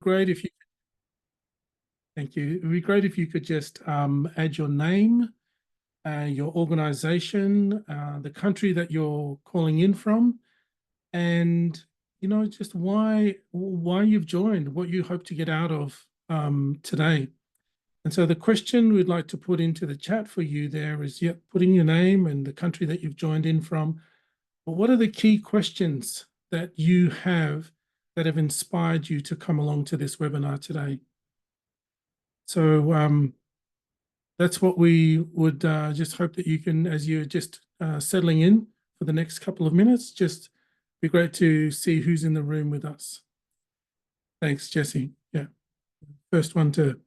great if you, thank you. It would be great if you could just add your name, your organization, the country that you're calling in from, and just why you've joined, what you hope to get out of today. And so the question we'd like to put into the chat for you there is, putting your name and the country that you've joined in from. But what are the key questions that you have that have inspired you to come along to this webinar today? So that's what we would just hope that you can, as you're just settling in for the next couple of minutes, just be great to see who's in the room with us. Thanks, Jesse. Yeah, first one to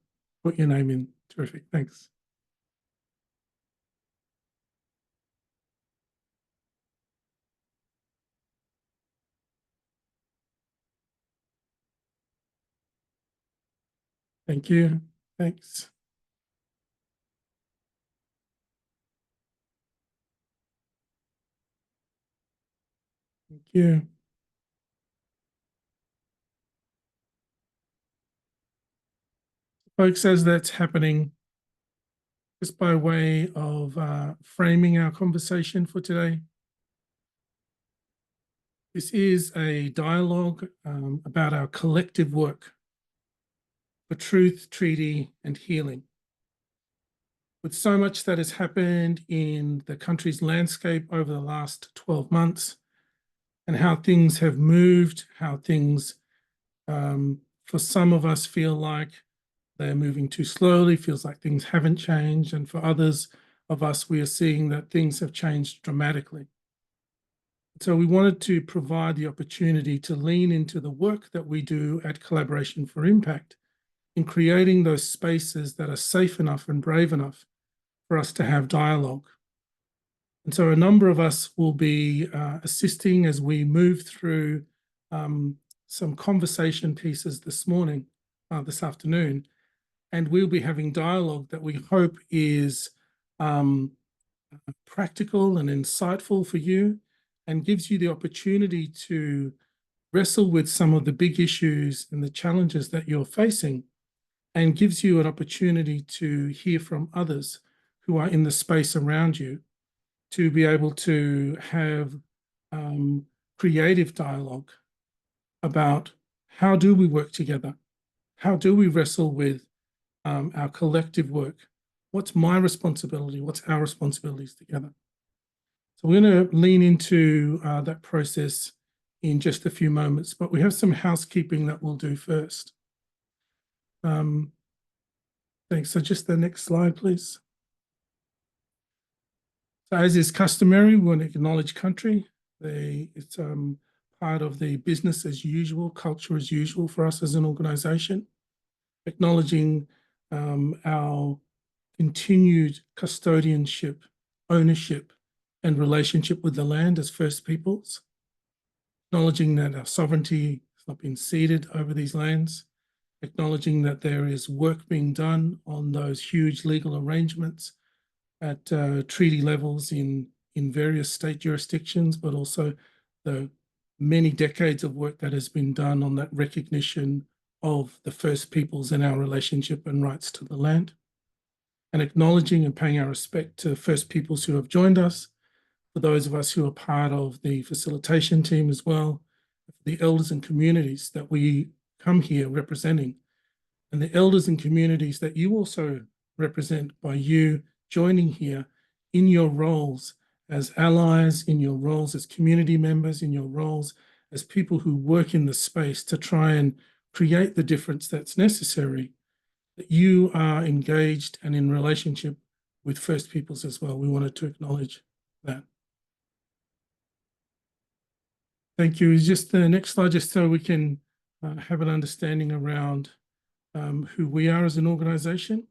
put your name in. Terrific, thanks. Thank you, thanks. Thank you. Folks, as that's happening, just by way of framing our conversation for today, this is a dialogue about our collective work for truth, treaty, and healing. With so much that has happened in the country's landscape over the last 12 months, and how things have moved, how things, for some of us, feel like they're moving too slowly, feels like things haven't changed, and for others of us, we are seeing that things have changed dramatically. So we wanted to provide the opportunity to lean into the work that we do at Collaboration for Impact in creating those spaces that are safe enough and brave enough for us to have dialogue. And so a number of us will be assisting as we move through some conversation pieces this afternoon, and we'll be having dialogue that we hope is practical and insightful for you, and gives you the opportunity to wrestle with some of the big issues and the challenges that you're facing, and gives you an opportunity to hear from others who are in the space around you, to be able to have creative dialogue about how do we work together? How do we wrestle with our collective work? What's my responsibility? What's our responsibilities together? So we're going to lean into that process in just a few moments, but we have some housekeeping that we'll do first. Thanks. So just the next slide, please. So as is customary, we want to acknowledge country. It's part of the business as usual, culture as usual for us as an organisation, acknowledging our continued custodianship, ownership, and relationship with the land as First Peoples, acknowledging that our sovereignty has not been ceded over these lands, acknowledging that there is work being done on those huge legal arrangements at treaty levels in various state jurisdictions, but also the many decades of work that has been done on that recognition of the First Peoples and our relationship and rights to the land, and acknowledging and paying our respect to First Peoples who have joined us, for those of us who are part of the facilitation team as well, the elders and communities that we come here representing, and the elders and communities that you also represent by you joining here in your roles as allies, in your roles as community members, in your roles as people who work in the space to try and create the difference that's necessary, that you are engaged and in relationship with First Peoples as well. We wanted to acknowledge that. Thank you. Just the next slide, just so we can have an understanding around who we are as an organisation.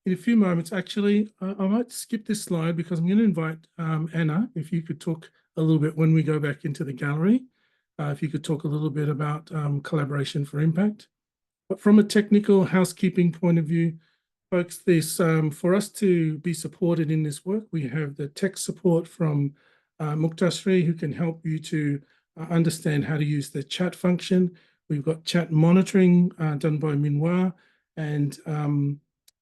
In a few moments, actually, I might skip this slide because I'm going to invite Anna, if you could talk a little bit when we go back into the gallery, if you could talk a little bit about Collaboration for Impact. But from a technical housekeeping point of view, folks, this for us to be supported in this work, we have the tech support from Mukhtashree, who can help you to understand how to use the chat function. We've got chat monitoring done by Minhua, and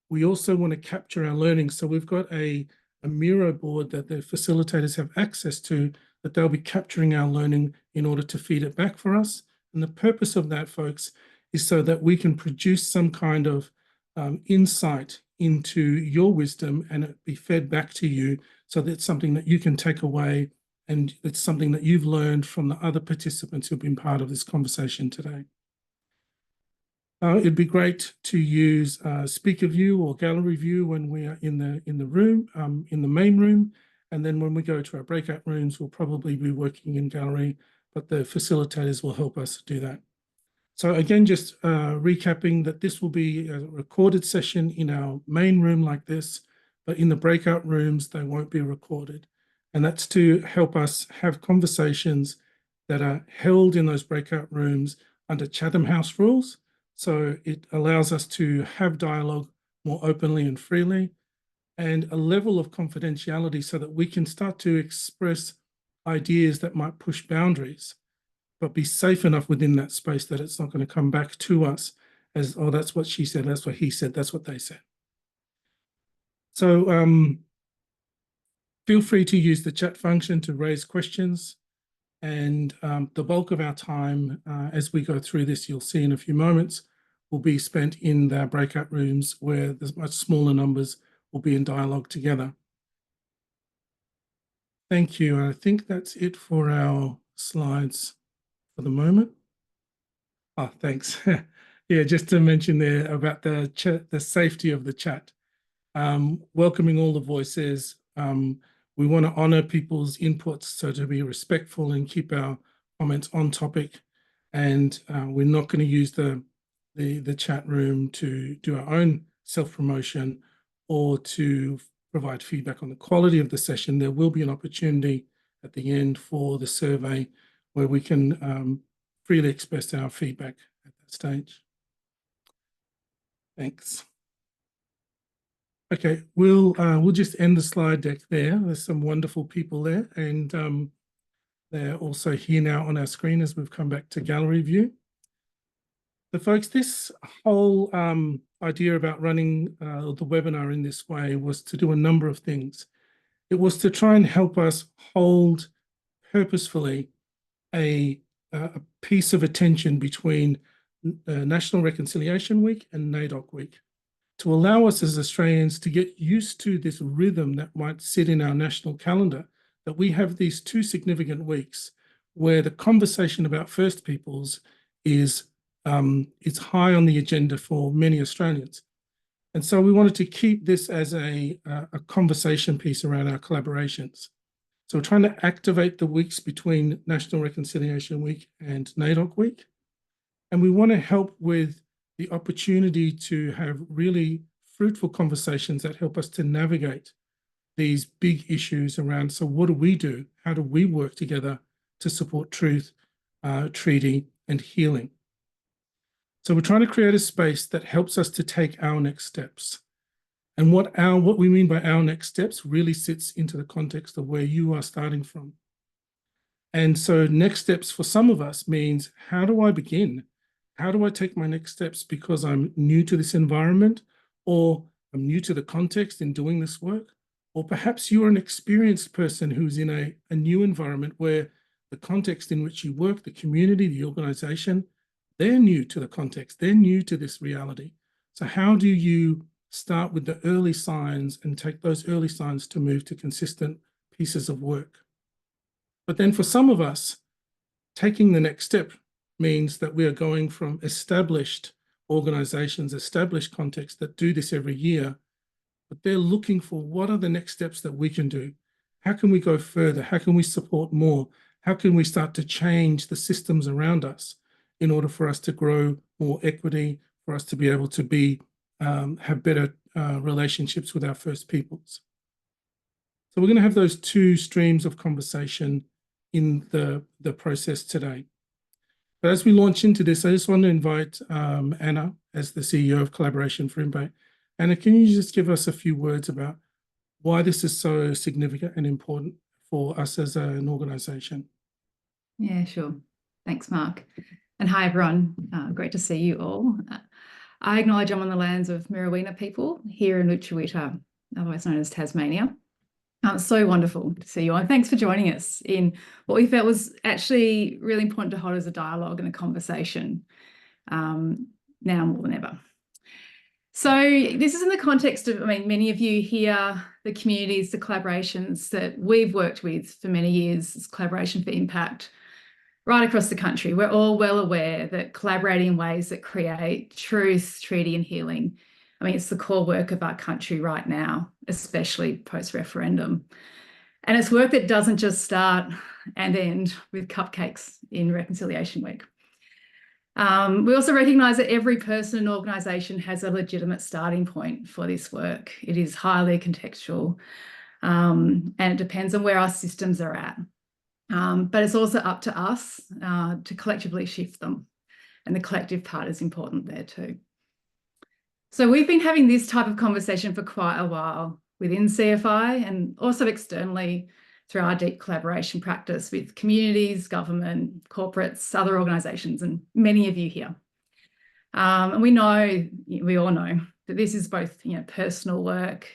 we also want to capture our learning. So we've got a Miro board that the facilitators have access to, that they'll be capturing our learning in order to feed it back for us. And the purpose of that, folks, is so that we can produce some kind of insight into your wisdom, and it be fed back to you, so that it's something that you can take away, and it's something that you've learned from the other participants who've been part of this conversation today. It'd be great to use speaker view or gallery view when we are in the room, in the main room. And then when we go to our breakout rooms, we'll probably be working in gallery, but the facilitators will help us do that. So again, just recapping that this will be a recorded session in our main room like this, but in the breakout rooms, they won't be recorded. And that's to help us have conversations that are held in those breakout rooms under Chatham House rules. So it allows us to have dialogue more openly and freely, and a level of confidentiality so that we can start to express ideas that might push boundaries, but be safe enough within that space that it's not going to come back to us as, oh, that's what she said, that's what he said, that's what they said. So feel free to use the chat function to raise questions. And the bulk of our time as we go through this, you'll see in a few moments, will be spent in the breakout rooms where there's much smaller numbers will be in dialogue together. Thank you. I think that's it for our slides for the moment. Oh, thanks. Yeah, just to mention there about the chat, the safety of the chat. Welcoming all the voices. We want to honor people's inputs, so to be respectful and keep our comments on topic. And we're not going to use the chat room to do our own self-promotion or to provide feedback on the quality of the session. There will be an opportunity at the end for the survey where we can freely express our feedback at that stage. Thanks. Okay, we'll just end the slide deck there. There's some wonderful people there, and they're also here now on our screen as we've come back to gallery view. So folks, this whole idea about running the webinar in this way was to do a number of things. It was to try and help us hold purposefully a piece of attention between National Reconciliation Week and NAIDOC Week, to allow us as Australians to get used to this rhythm that might sit in our national calendar, that we have these two significant weeks where the conversation about First Peoples is it's high on the agenda for many Australians. And so we wanted to keep this as a conversation piece around our collaborations. So we're trying to activate the weeks between National Reconciliation Week and NAIDOC Week. And we want to help with the opportunity to have really fruitful conversations that help us to navigate these big issues around, so what do we do? How do we work together to support truth, treaty, and healing? So we're trying to create a space that helps us to take our next steps. And what we mean by our next steps really sits into the context of where you are starting from. And so next steps for some of us means, how do I begin? How do I take my next steps because I'm new to this environment, or I'm new to the context in doing this work? Or perhaps you're an experienced person who's in a new environment where the context in which you work, the community, the organization, they're new to the context, they're new to this reality. So how do you start with the early signs and take those early signs to move to consistent pieces of work? But then for some of us, taking the next step means that we are going from established organizations, established contexts that do this every year, but they're looking for, what are the next steps that we can do? How can we go further? How can we support more? How can we start to change the systems around us in order for us to grow more equity, for us to be able to be have better relationships with our First Peoples? So we're going to have those two streams of conversation in the process today. But as we launch into this, I just want to invite Anna as the CEO of Collaboration for Impact. Anna, can you just give us a few words about why this is so significant and important for us as an organisation? Yeah, sure. Thanks, Mark. And hi, everyone. Great to see you all. I acknowledge I'm on the lands of Mirrawena people here in Lutruwita, otherwise known as Tasmania. It's so wonderful to see you all. And thanks for joining us in what we felt was actually really important to hold as a dialogue and a conversation now more than ever. So this is in the context of, I mean, many of you here, the communities, the collaborations that we've worked with for many years, this Collaboration for Impact, right across the country. We're all well aware that collaborating in ways that create truth, treaty and healing, I mean, it's the core work of our country right now, especially post-referendum. And it's work that doesn't just start and end with cupcakes in Reconciliation Week. We also recognise that every person and organisation has a legitimate starting point for this work. It is highly contextual and it depends on where our systems are at. But it's also up to us to collectively shift them. And the collective part is important there too. So we've been having this type of conversation for quite a while within CFI and also externally through our deep collaboration practice with communities, government, corporates, other organisations, and many of you here. And we all know that this is both, personal work,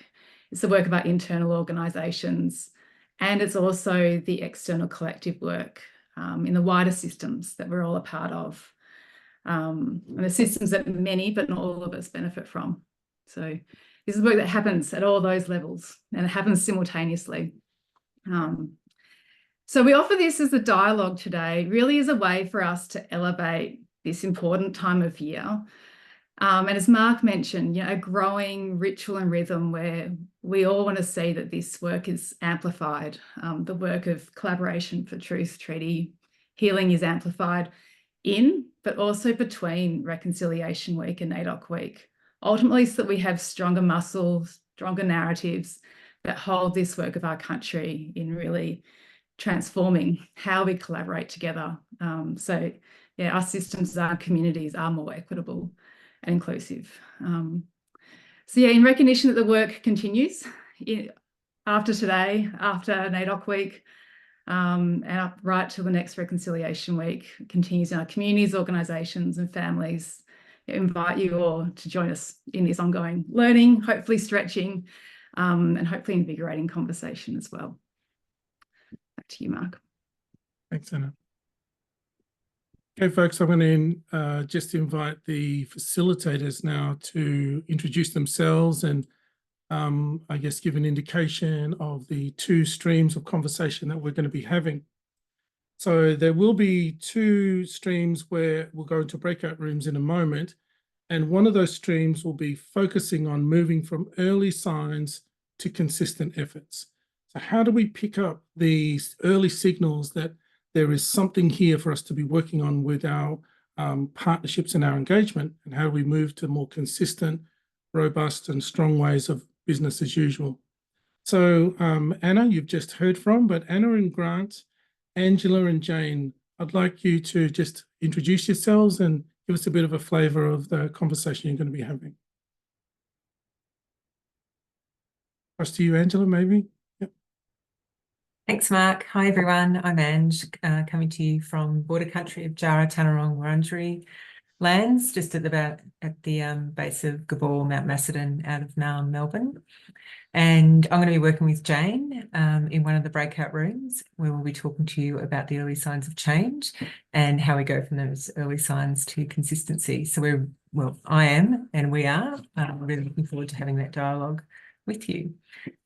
it's the work of our internal organisations, and it's also the external collective work in the wider systems that we're all a part of. And the systems that many, but not all of us, benefit from. So this is work that happens at all those levels and it happens simultaneously. So we offer this as a dialogue today, really as a way for us to elevate this important time of year. And as Mark mentioned, a growing ritual and rhythm where we all want to see that this work is amplified. The work of collaboration for truth, treaty, healing is amplified in, but also between Reconciliation Week and NAIDOC Week, ultimately so that we have stronger muscles, stronger narratives that hold this work of our country in really transforming how we collaborate together. So our systems, our communities are more equitable and inclusive. So in recognition that the work continues after today, after NAIDOC Week, and up right to the next Reconciliation Week, continues in our communities, organisations and families. I invite you all to join us in this ongoing learning, hopefully stretching, and hopefully invigorating conversation as well. Back to you, Mark. Thanks, Anna. Okay, folks, I'm going to just invite the facilitators now to introduce themselves and I guess give an indication of the two streams of conversation that we're going to be having. So there will be two streams where we'll go into breakout rooms in a moment. And one of those streams will be focusing on moving from early signs to consistent efforts. So how do we pick up these early signals that there is something here for us to be working on with our partnerships and our engagement, and how do we move to more consistent, robust and strong ways of business as usual. So Anna, you've just heard from, but Anna and Grant, Angela and Jane, I'd like you to just introduce yourselves and give us a bit of a flavour of the conversation you're going to be having. Across to you, Angela, maybe. Yep. Thanks, Mark. Hi, everyone. I'm Ange, coming to you from border country of Jarrah, Tanarong, Wurundjeri lands, just at the base of Gabor, Mount Macedon, out of Naarm, Melbourne. And I'm going to be working with Jane in one of the breakout rooms where we'll be talking to you about the early signs of change and how we go from those early signs to consistency. So I am, and we are really looking forward to having that dialogue with you.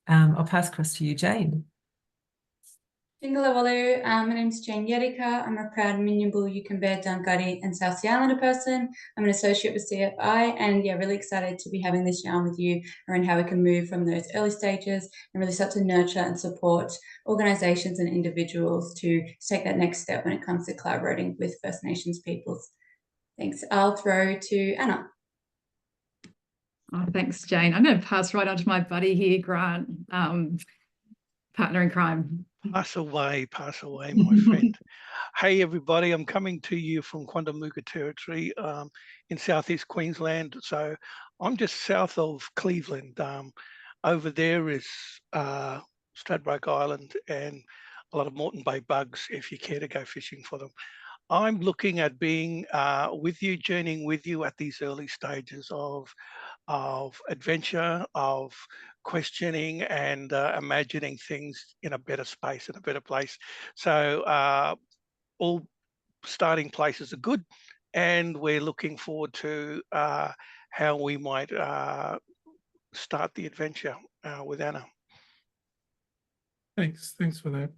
I'll pass across to you, Jane. Jingala Walu, my name's Jane Yerika. I'm a proud Minyambul, Yukambeh, Dunghutti and South Sea Islander person. I'm an associate with CFI and really excited to be having this yarn with you around how we can move from those early stages and really start to nurture and support organisations and individuals to take that next step when it comes to collaborating with First Nations peoples. Thanks. I'll throw to Anna. Oh, thanks, Jane. I'm going to pass right on to my buddy here, Grant, partner in crime. Pass away, my friend. Hey, everybody, I'm coming to you from Quandamooka Territory in southeast Queensland. So I'm just south of Cleveland. Over there is Stradbroke Island and a lot of Moreton Bay bugs, if you care to go fishing for them. I'm looking at being with you, journeying with you at these early stages of adventure, of questioning and imagining things in a better space, in a better place. So all starting places are good, and we're looking forward to how we might start the adventure with Anna. Thanks for that.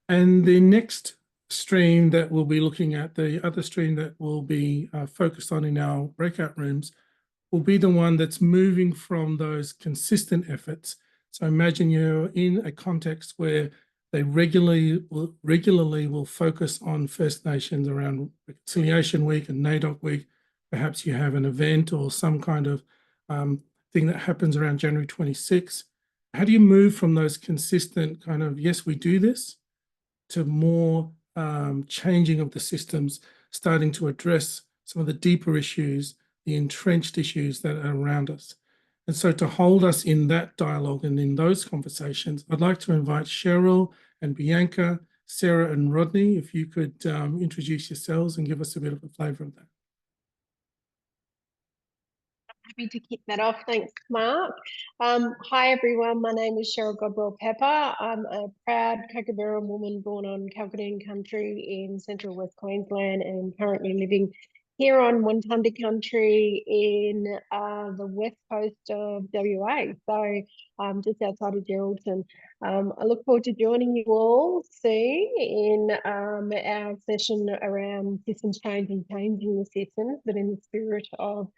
And the next stream that we'll be looking at, the other stream that we'll be focused on in our breakout rooms, will be the one that's moving from those consistent efforts. So imagine you're in a context where they regularly will focus on First Nations around Reconciliation Week and NAIDOC Week. Perhaps you have an event or some kind of thing that happens around January 26th. How do you move from those consistent kind of, yes, we do this, to more changing of the systems, starting to address some of the deeper issues, the entrenched issues that are around us? And so to hold us in that dialogue and in those conversations, I'd like to invite Cheryl and Bianca, Sarah and Rodney, if you could introduce yourselves and give us a bit of a flavour of that. Happy to kick that off. Thanks, Mark. Hi, everyone. My name is Cheryl Godwell Pepper. I'm a proud Kookaburra woman born on Kalkadoon country in central West Queensland and currently living here on Wantunda country in the west coast of WA, so just outside of Geraldton. I look forward to joining you all soon in our session around systems change and changing the systems, but in the spirit of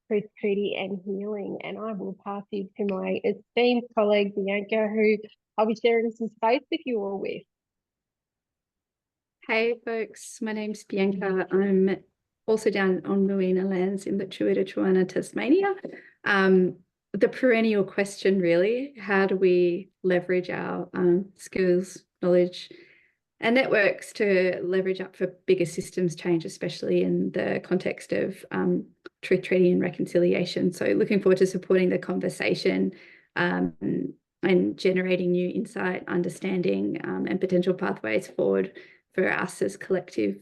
truth, treaty and healing. And I will pass you to my esteemed colleague Bianca, who I'll be sharing some space with you all with. Hey folks, my name's Bianca. I'm also down on Moina lands in Lutruwita, Tasmania. The perennial question really, how do we leverage our skills, knowledge and networks to leverage up for bigger systems change, especially in the context of truth, treaty and reconciliation. So looking forward to supporting the conversation and generating new insight, understanding and potential pathways forward for us as collective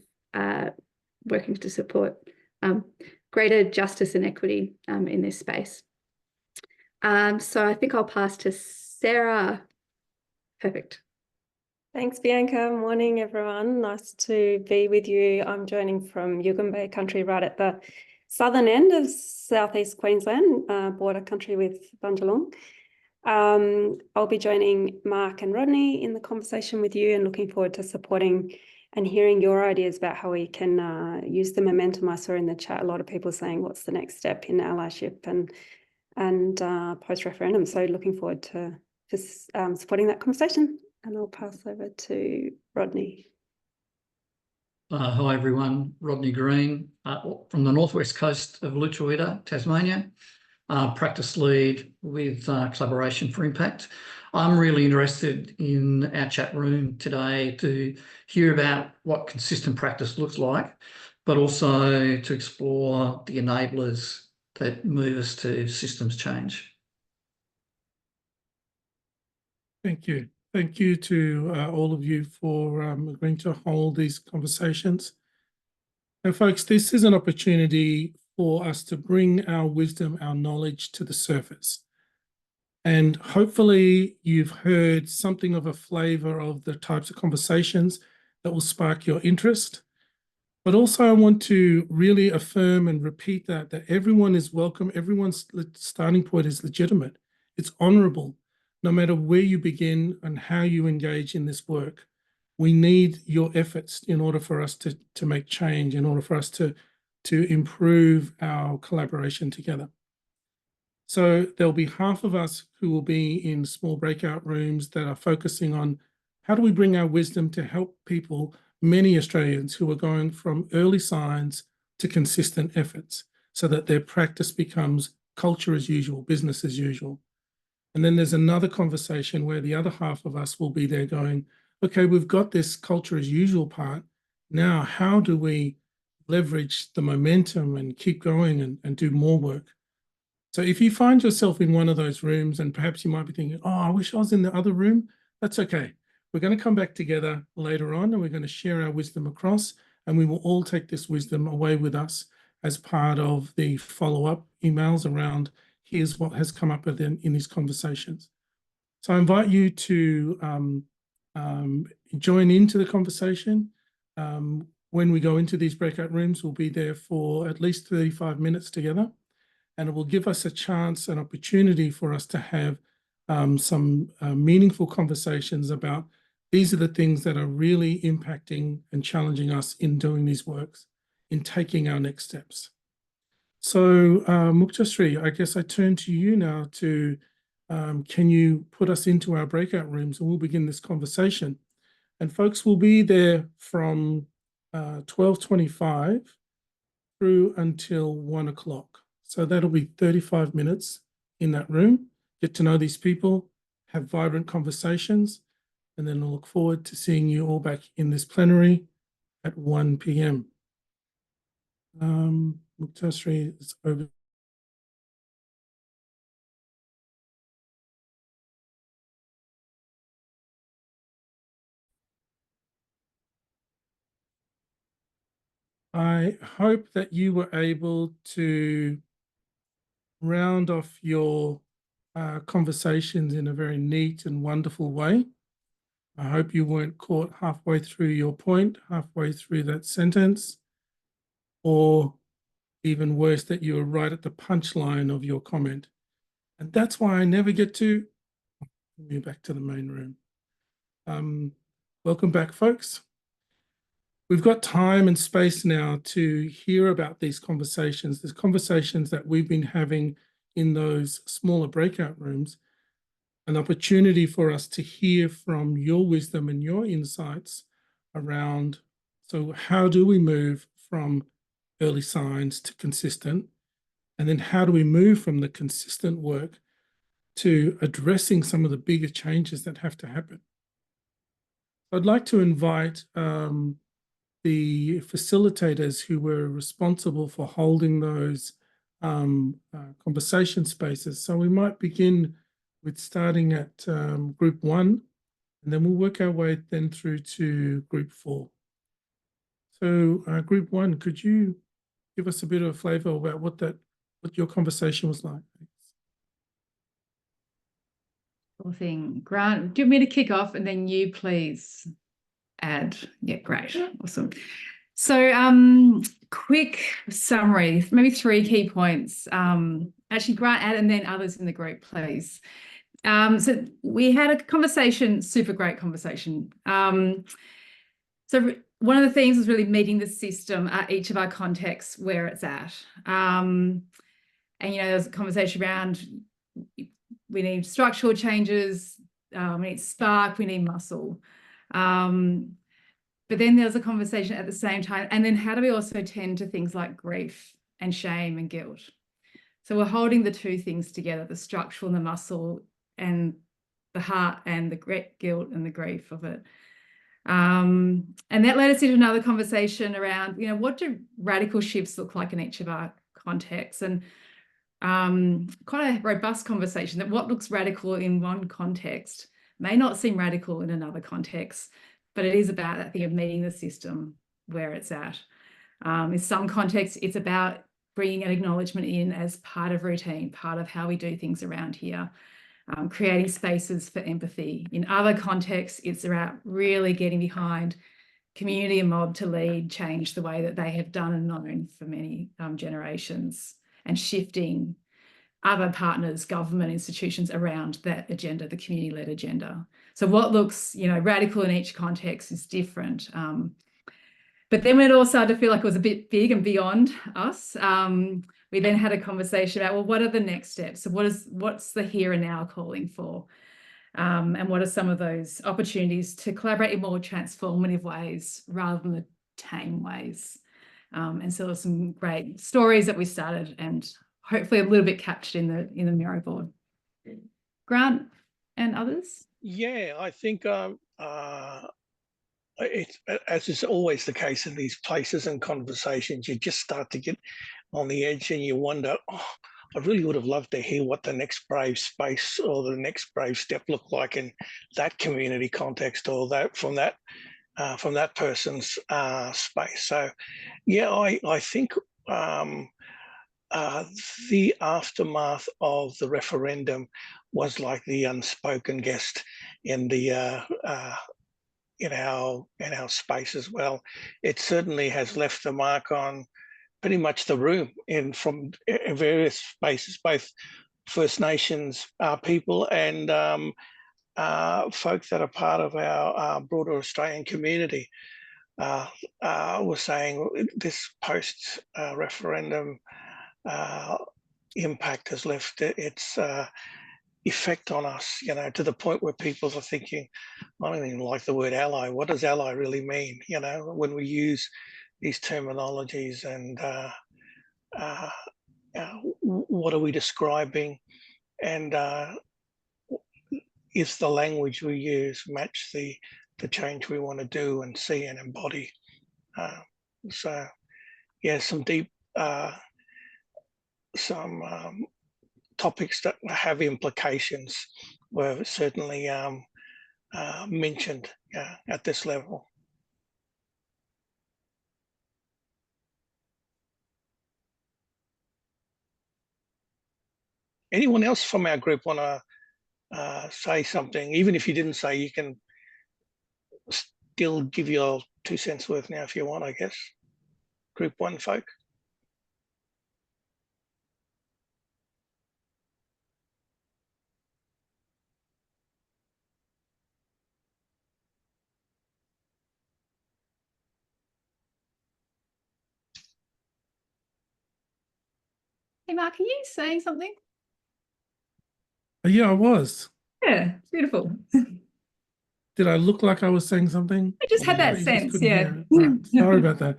working to support greater justice and equity in this space. So I think I'll pass to Sarah. Perfect. Thanks, Bianca. Morning, everyone. Nice to be with you. I'm joining from Yugambeh country, right at the southern end of southeast Queensland, border country with Bundjalung. I'll be joining Mark and Rodney in the conversation with you and looking forward to supporting and hearing your ideas about how we can use the momentum. I saw in the chat a lot of people saying what's the next step in allyship and post-referendum. So looking forward to supporting that conversation. And I'll pass over to Rodney. Hi everyone, Rodney Green from the northwest coast of Lutruwita, Tasmania, practice lead with Collaboration for Impact. I'm really interested in our chat room today to hear about what consistent practice looks like, but also to explore the enablers that move us to systems change. Thank you. Thank you to all of you for agreeing to hold these conversations. And folks, this is an opportunity for us to bring our wisdom, our knowledge to the surface. And hopefully you've heard something of a flavour of the types of conversations that will spark your interest. But also I want to really affirm and repeat that everyone is welcome. Everyone's starting point is legitimate. It's honourable. No matter where you begin and how you engage in this work, we need your efforts in order for us to make change, in order for us to improve our collaboration together. So there'll be half of us who will be in small breakout rooms that are focusing on how do we bring our wisdom to help people, many Australians who are going from early signs to consistent efforts so that their practice becomes culture as usual, business as usual. And then there's another conversation where the other half of us will be there going, okay, we've got this culture as usual part. Now, how do we leverage the momentum and keep going and do more work? So if you find yourself in one of those rooms and perhaps you might be thinking, oh, I wish I was in the other room, that's okay. We're going to come back together later on and we're going to share our wisdom across and we will all take this wisdom away with us as part of the follow-up emails around here's what has come up in these conversations. So I invite you to join into the conversation. When we go into these breakout rooms, we'll be there for at least 35 minutes together, and it will give us a chance, an opportunity for us to have some meaningful conversations about these are the things that are really impacting and challenging us in doing these works, in taking our next steps. So Mukteshree, I guess I turn to you now to, can you put us into our breakout rooms, and we'll begin this conversation. And folks will be there from 12:25 through until 1 o'clock. So that'll be 35 minutes in that room, get to know these people, have vibrant conversations, and then I'll look forward to seeing you all back in this plenary at 1 p.m. Mukteshree is over. I hope that you were able to round off your conversations in a very neat and wonderful way. I hope you weren't caught halfway through your point, halfway through that sentence, or even worse, that you were right at the punchline of your comment. And that's why I never get to move back to the main room. Welcome back, folks. We've got time and space now to hear about these conversations, that we've been having in those smaller breakout rooms, an opportunity for us to hear from your wisdom and your insights around, so how do we move from early signs to consistent? And then how do we move from the consistent work to addressing some of the bigger changes that have to happen? I'd like to invite the facilitators who were responsible for holding those conversation spaces. So we might begin with starting at group 1, and then we'll work our way then through to group 4. So group 1, could you give us a bit of a flavor about what your conversation was like? Cool thing. Grant, do you want me to kick off and then you please add? Yeah, great. Awesome. So quick summary, maybe 3 key points. Actually, Grant, add, and then others in the group, please. So we had a conversation, super great conversation. So one of the things was really meeting the system at each of our contexts where it's at. And, there's a conversation around we need structural changes, we need spark, we need muscle. But then there's a conversation at the same time, and then how do we also tend to things like grief and shame and guilt? So we're holding the 2 things together, the structural and the muscle, and the heart and the guilt and the grief of it. And that led us into another conversation around, what do radical shifts look like in each of our contexts? And quite a robust conversation that what looks radical in one context may not seem radical in another context, but it is about that thing of meeting the system where it's at. In some contexts, it's about bringing an acknowledgement in as part of routine, part of how we do things around here, creating spaces for empathy. In other contexts, it's about really getting behind community and mob to lead change the way that they have done and known for many generations, and shifting other partners, government institutions around that agenda, the community-led agenda. So what looks, radical in each context is different. But then when it all started to feel like it was a bit big and beyond us, we then had a conversation about, well, what are the next steps? So what's the here and now calling for? And what are some of those opportunities to collaborate in more transformative ways rather than the tame ways? And so there's some great stories that we started, and hopefully a little bit captured in the Miro board. Grant and others? Yeah, I think it's, as is always the case in these places and conversations, you just start to get on the edge and you wonder, I really would have loved to hear what the next brave space or the next brave step looked like in that community context, or that from that from that person's space. So, yeah, I think the aftermath of the referendum was like the unspoken guest in the in our space as well. It certainly has left a mark on pretty much the room from various spaces, both First Nations people and folk that are part of our broader Australian community. Were saying this post referendum impact has left its effect on us, you know, to the point where people are thinking, I don't even like the word ally. What does ally really mean? You know, when we use these terminologies, and what are we describing? And is the language we use match the change we want to do and see and embody? So, yeah, some deep, some topics that have implications were certainly mentioned at this level. Anyone else from our group want to say something? Even if you didn't say, you can still give your 2 cents worth now if you want, I guess. Group 1 folk. Hey, Mark, are you saying something? Yeah, I was. Yeah, beautiful. Did I look like I was saying something? I just had that You just sense, couldn't yeah. hear it? Right. Sorry about that.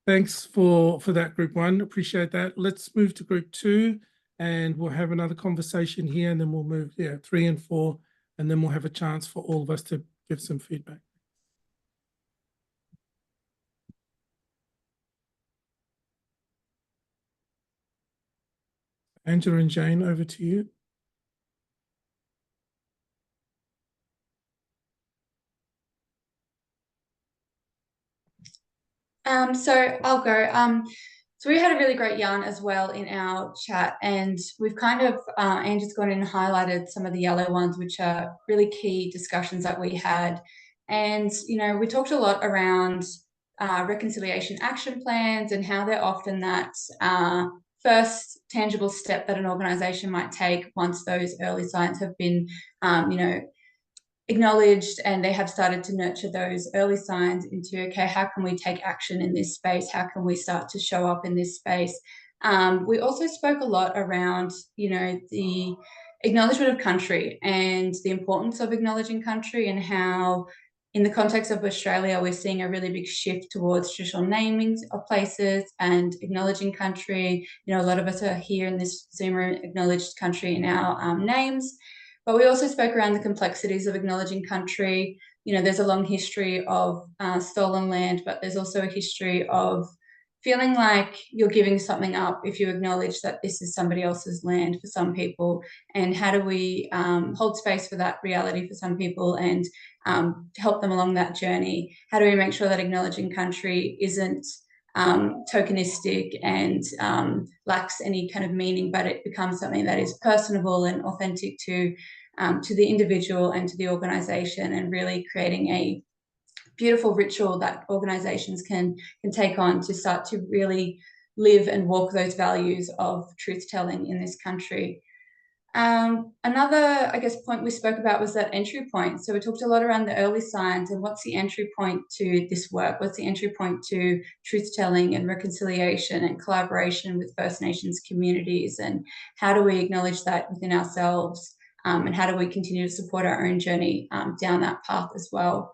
Thanks for that, Group 1. Appreciate that. Let's move to Group 2, and we'll have another conversation here, and then we'll move 3 and 4, and then we'll have a chance for all of us to give some feedback. Angela and Jane, over to you. So I'll go. So we had a really great yarn as well in our chat, and we've kind of, Angie's gone in and highlighted some of the yellow ones, which are really key discussions that we had. And, you know, we talked a lot around reconciliation action plans and how they're often that first tangible step that an organisation might take once those early signs have been, you know, acknowledged, and they have started to nurture those early signs into, okay, how can we take action in this space? How can we start to show up in this space? We also spoke a lot around, you know, the acknowledgement of country and the importance of acknowledging country, and how in the context of Australia, we're seeing a really big shift towards traditional namings of places and acknowledging country. You know, a lot of us are here in this Zoom room acknowledged country in our names. But we also spoke around the complexities of acknowledging country. You know, there's a long history of stolen land, but there's also a history of feeling like you're giving something up if you acknowledge that this is somebody else's land for some people. And how do we hold space for that reality for some people and help them along that journey? How do we make sure that acknowledging country isn't tokenistic and lacks any kind of meaning, but it becomes something that is personable and authentic to the individual and to the organisation, and really creating a beautiful ritual that organisations can take on to start to really live and walk those values of truth telling in this country. Another, I guess, point we spoke about was that entry point. So we talked a lot around the early signs and what's the entry point to this work? What's the entry point to truth telling and reconciliation and collaboration with First Nations communities? And how do we acknowledge that within ourselves? And how do we continue to support our own journey down that path as well?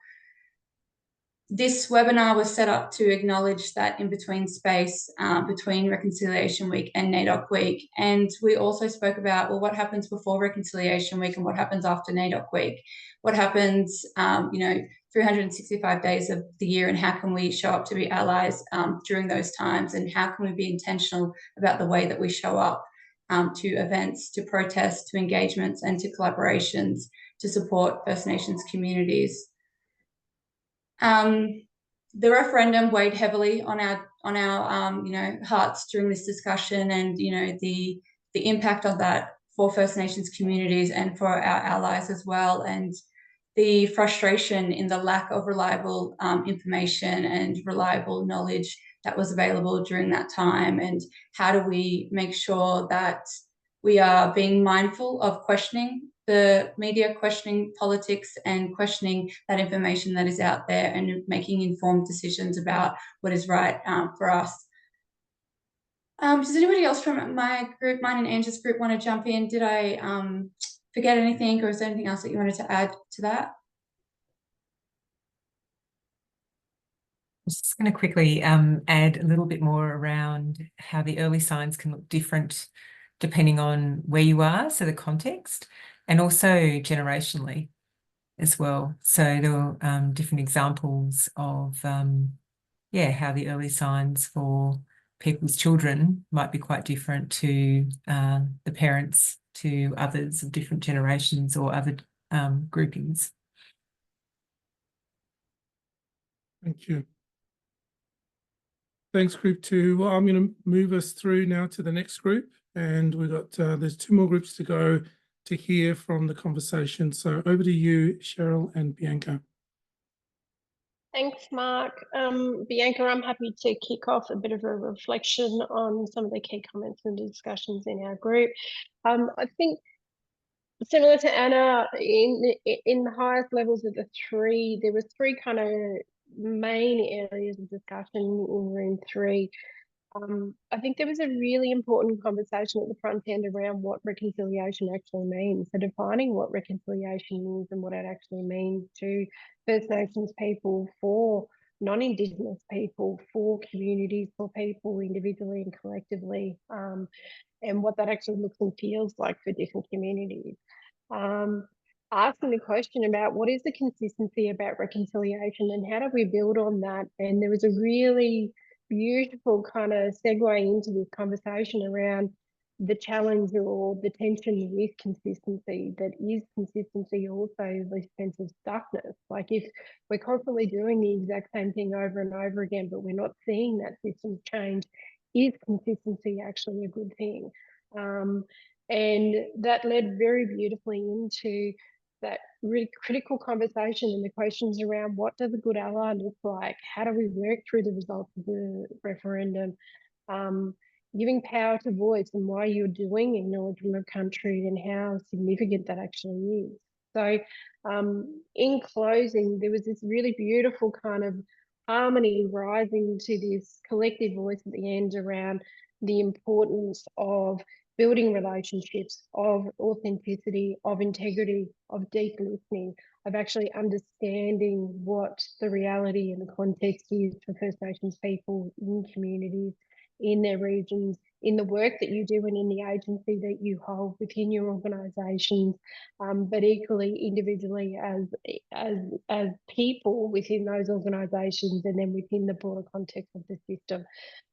This webinar was set up to acknowledge that in-between space between Reconciliation Week and NAIDOC Week. And we also spoke about, well, what happens before Reconciliation Week and what happens after NAIDOC Week? What happens, you know, 365 days of the year, and how can we show up to be allies during those times? And how can we be intentional about the way that we show up to events, to protests, to engagements, and to collaborations to support First Nations communities? the referendum weighed heavily on our you know, hearts during this discussion, and you know, the impact of that for First Nations communities and for our allies as well, and the frustration in the lack of reliable information and reliable knowledge that was available during that time. And how do we make sure that we are being mindful of questioning the media, questioning politics, and questioning that information that is out there, and making informed decisions about what is right for us. Does anybody else from my group, mine and Angie's group, want to jump in? Did I forget anything, or is there anything else that you wanted to add to that? I'm just going to quickly add a little bit more around how the early signs can look different depending on where you are, so the context, and also generationally as well. So there are different examples of yeah, how the early signs for people's children might be quite different to the parents, to others of different generations or other groupings. Thank you. Thanks, group 2. Well, I'm going to move us through now to the next group, and we've got there's 2 more groups to go to hear from the conversation. So over to you, Cheryl and Bianca. Thanks, Mark. Bianca, I'm happy to kick off a bit of a reflection on some of the key comments and discussions in our group. I think similar to Anna, in the highest levels of the 3, there were 3 kind of main areas of discussion in room 3. I think there was a really important conversation at the front end around what reconciliation actually means. So defining what reconciliation means and what it actually means to First Nations people, for non-Indigenous people, for communities, for people individually and collectively, and what that actually looks and feels like for different communities. Asking the question about what is the consistency about reconciliation and how do we build on that? And there was a really beautiful kind of segue into this conversation around the challenge or the tension with consistency. That is consistency also the sense of stuckness. Like if we're constantly doing the exact same thing over and over again, but we're not seeing that system change, is consistency actually a good thing? And that led very beautifully into that really critical conversation and the questions around what does a good ally look like? How do we work through the results of the referendum? Giving power to voice and why you're doing acknowledgement of country and how significant that actually is. So in closing, there was this really beautiful kind of harmony rising to this collective voice at the end around the importance of building relationships, of authenticity, of integrity, of deep listening, of actually understanding what the reality and the context is for First Nations people in communities, in their regions, in the work that you do and in the agency that you hold within your organisations, but equally individually as people within those organisations and then within the broader context of the system.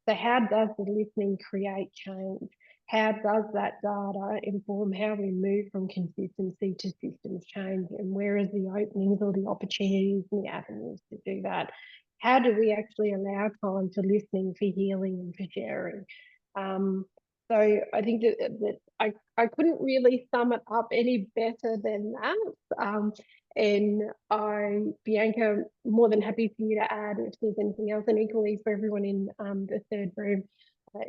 So how does the listening create change? How does that data inform how we move from consistency to systems change? And where is the openings or the opportunities and the avenues to do that? How do we actually allow time for listening, for healing and for sharing? So I think that I couldn't really sum it up any better than that. And Bianca, more than happy for you to add if there's anything else, and equally for everyone in the third room.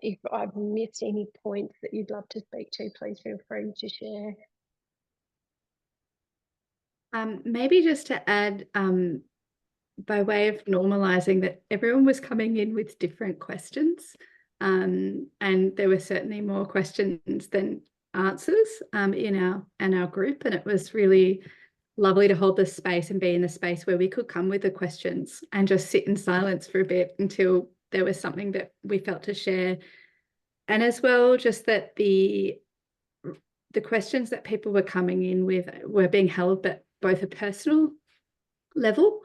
If I've missed any points that you'd love to speak to, please feel free to share. Maybe just to add, by way of normalising that everyone was coming in with different questions, and there were certainly more questions than answers in our group, and it was really lovely to hold this space and be in the space where we could come with the questions and just sit in silence for a bit until there was something that we felt to share. And as well, just that the questions that people were coming in with were being held at both a personal level,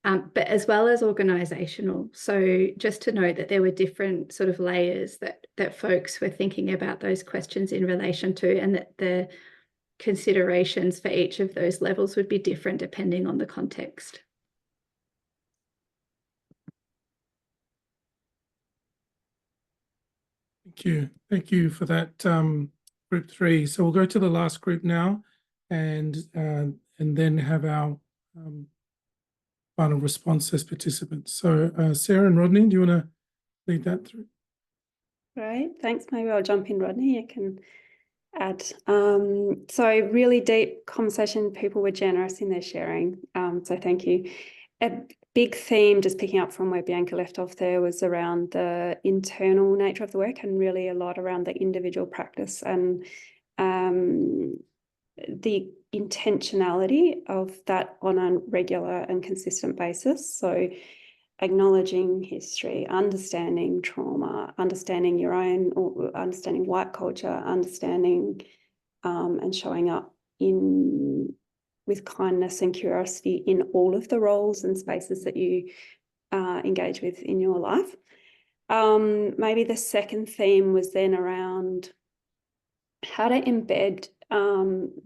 but as well as organisational. So just to note that there were different sort of layers that folks were thinking about those questions in relation to, and that the considerations for each of those levels would be different depending on the context. Thank you. Thank you for that, group 3. So we'll go to the last group now and then have our final response as participants. So Sarah and Rodney, do you want to lead that through? Great, thanks. Maybe I'll jump in, Rodney. You can add. So really deep conversation. People were generous in their sharing. So thank you. A big theme, just picking up from where Bianca left off there, was around the internal nature of the work and really a lot around the individual practice and the intentionality of that on a regular and consistent basis. So acknowledging history, understanding trauma, understanding your own, or understanding white culture, understanding and showing up with kindness and curiosity in all of the roles and spaces that you engage with in your life. Maybe the second theme was then around how to embed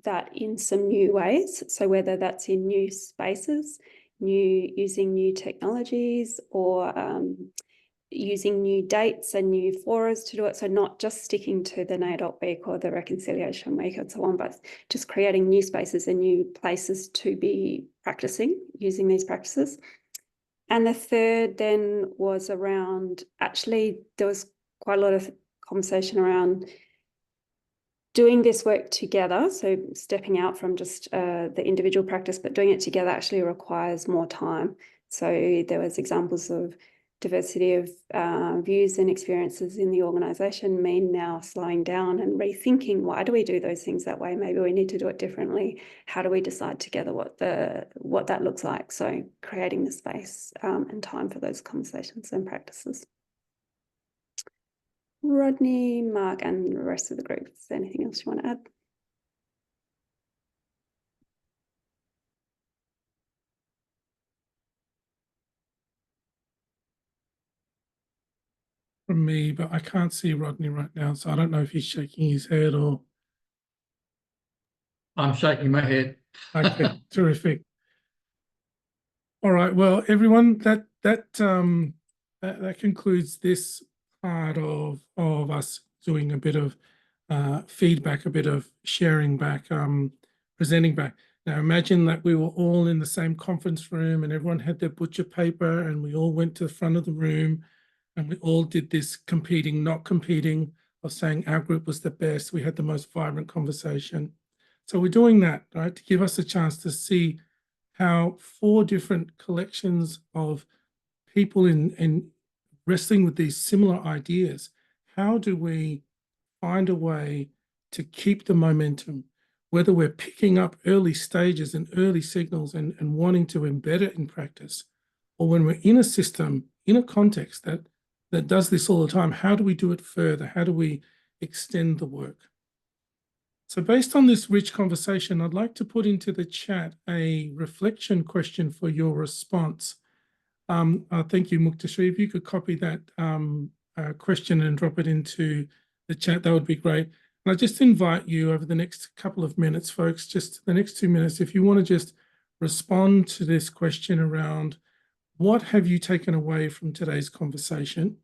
that in some new ways. So whether that's in new spaces, using new technologies, or using new dates and new forums to do it. So not just sticking to the NAIDOC week or the reconciliation week and so on, but just creating new spaces and new places to be practicing using these practices. And the third then was around, actually, there was quite a lot of conversation around doing this work together. So stepping out from just the individual practice, but doing it together actually requires more time. So there was examples of diversity of views and experiences in the organisation mean now slowing down and rethinking, why do we do those things that way? Maybe we need to do it differently. How do we decide together what that looks like? So creating the space and time for those conversations and practices. Rodney, Mark, and the rest of the group, is there anything else you want to add? From me, but I can't see Rodney right now, so I don't know if he's shaking his head or. I'm shaking my head. Okay, terrific. All right, well, everyone, that concludes this part of us doing a bit of feedback, a bit of sharing back, presenting back. Now imagine that we were all in the same conference room and everyone had their butcher paper and we all went to the front of the room and we all did this competing, not competing, of saying our group was the best. We had the most vibrant conversation. So we're doing that, right, to give us a chance to see how 4 different collections of people in wrestling with these similar ideas, how do we find a way to keep the momentum, whether we're picking up early stages and early signals and wanting to embed it in practice, or when we're in a system, in a context that does this all the time, how do we do it further? How do we extend the work? So based on this rich conversation, I'd like to put into the chat a reflection question for your response. Thank you, Muktashri. If you could copy that question and drop it into the chat, that would be great. And I just invite you over the next couple of minutes, folks, just the next 2 minutes, if you want to just respond to this question around what have you taken away from today's conversation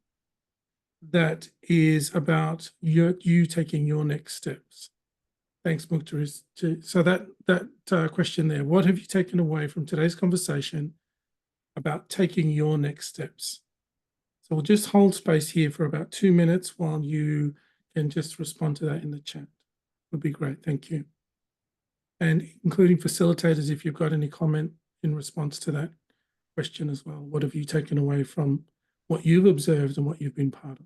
that is about you taking your next steps. Thanks, Muktashri. So that question there, what have you taken away from today's conversation about taking your next steps? So we'll just hold space here for about 2 minutes while you can just respond to that in the chat. Would be great. Thank you. And including facilitators, if you've got any comment in response to that question as well. What have you taken away from what you've observed and what you've been part of?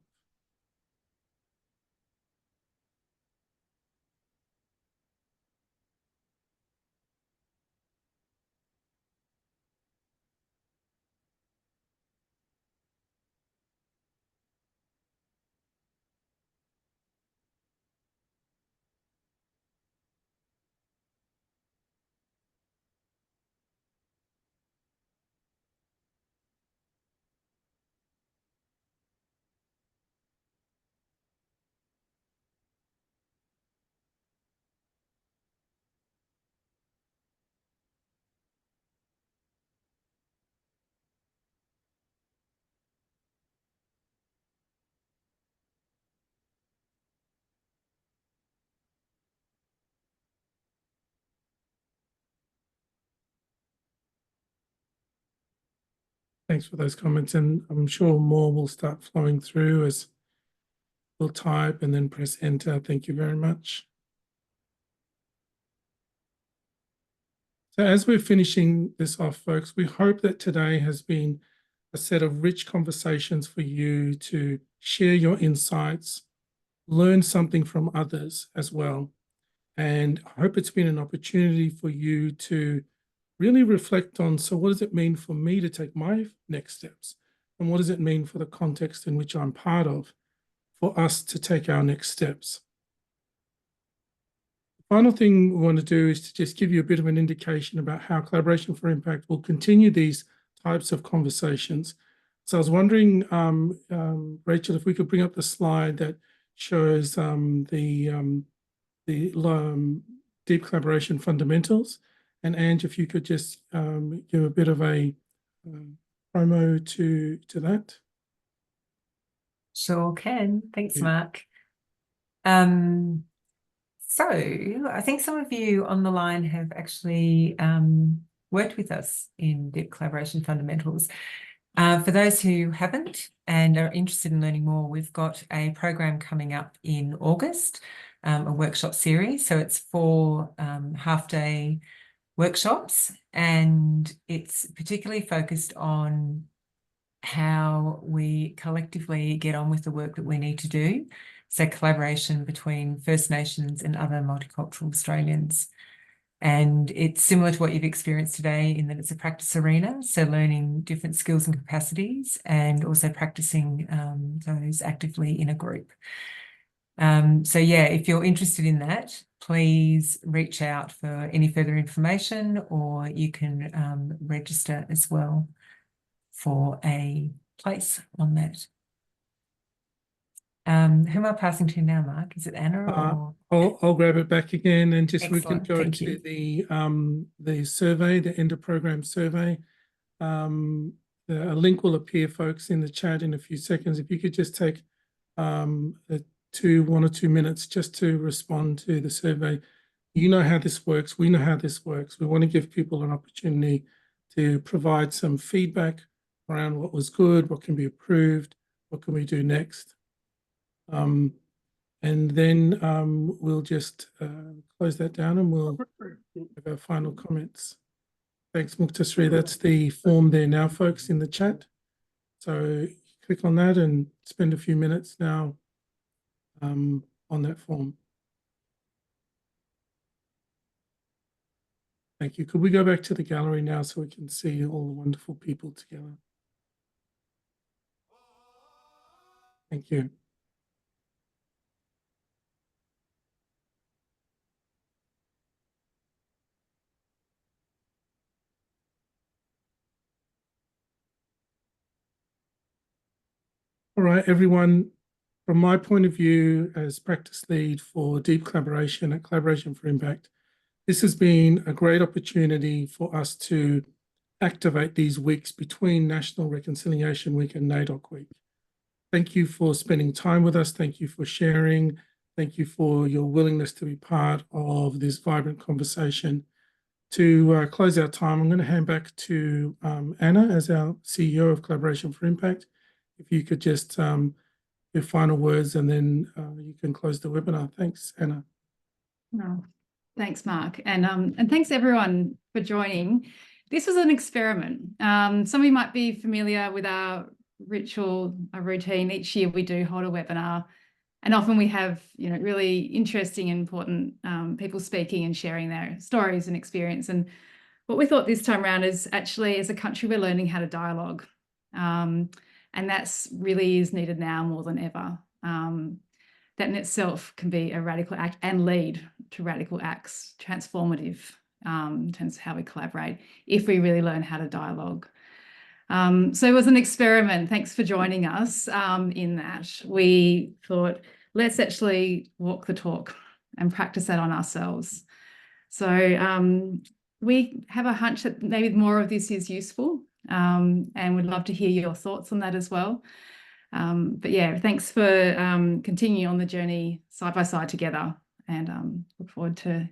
Thanks for those comments, and I'm sure more will start flowing through as we'll type and then press enter. Thank you very much. So as we're finishing this off, folks, we hope that today has been a set of rich conversations for you to share your insights, learn something from others as well. And I hope it's been an opportunity for you to really reflect on, so what does it mean for me to take my next steps? And what does it mean for the context in which I'm part of, for us to take our next steps? The final thing we want to do is to just give you a bit of an indication about how Collaboration for Impact will continue these types of conversations. So I was wondering, Rachel, if we could bring up the slide that shows the deep collaboration fundamentals. And Ange, if you could just give a bit of a promo to that. Sure can. Thanks, Yeah. Mark. So I think some of you on the line have actually worked with us in Deep Collaboration Fundamentals. For those who haven't and are interested in learning more, we've got a program coming up in August, a workshop series. So it's 4 half-day workshops, and it's particularly focused on how we collectively get on with the work that we need to do. So collaboration between First Nations and other multicultural Australians. And it's similar to what you've experienced today in that it's a practice arena, so learning different skills and capacities, and also practicing those actively in a group. So yeah, if you're interested in that, please reach out for any further information, or you can register as well for a place on that. Who am I passing to now, Mark? Is it Anna or? I'll grab it back again, and just we can Excellent, go thank to you. the survey, the end of program survey. A link will appear, folks, in the chat in a few seconds. If you could just take 1 or 2 minutes just to respond to the survey. You know how this works. We know how this works. We want to give people an opportunity to provide some feedback around what was good, what can be improved, what can we do next. And then we'll just close that down, and we'll have our final comments. Thanks, Muktasri. That's the form there now, folks, in the chat. So click on that and spend a few minutes now on that form. Thank you. Could we go back to the gallery now so we can see all the wonderful people together? Thank you. All right, everyone, from my point of view as practice lead for deep collaboration at Collaboration for Impact, this has been a great opportunity for us to activate these weeks between National Reconciliation Week and NAIDOC Week. Thank you for spending time with us. Thank you for sharing. Thank you for your willingness to be part of this vibrant conversation. To close our time, I'm going to hand back to Anna as our CEO of Collaboration for Impact. If you could just your final words, and then you can close the webinar. Thanks, Anna. No, thanks, Mark. And thanks everyone for joining. This was an experiment. Some of you might be familiar with our ritual, our routine. Each year we do hold a webinar, and often we have, you know, really interesting and important people speaking and sharing their stories and experience. And what we thought this time around is actually, as a country, we're learning how to dialogue. And that's really is needed now more than ever. That in itself can be a radical act and lead to radical acts, transformative in terms of how we collaborate, if we really learn how to dialogue. So it was an experiment. Thanks for joining us in that. We thought, let's actually walk the talk and practice that on ourselves. So we have a hunch that maybe more of this is useful. And we'd love to hear your thoughts on that as well. But yeah, thanks for continuing on the journey side by side together, and look forward to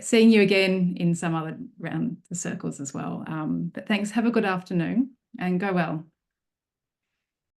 seeing you again in some other round the circles as well. But thanks, have a good afternoon, and go well.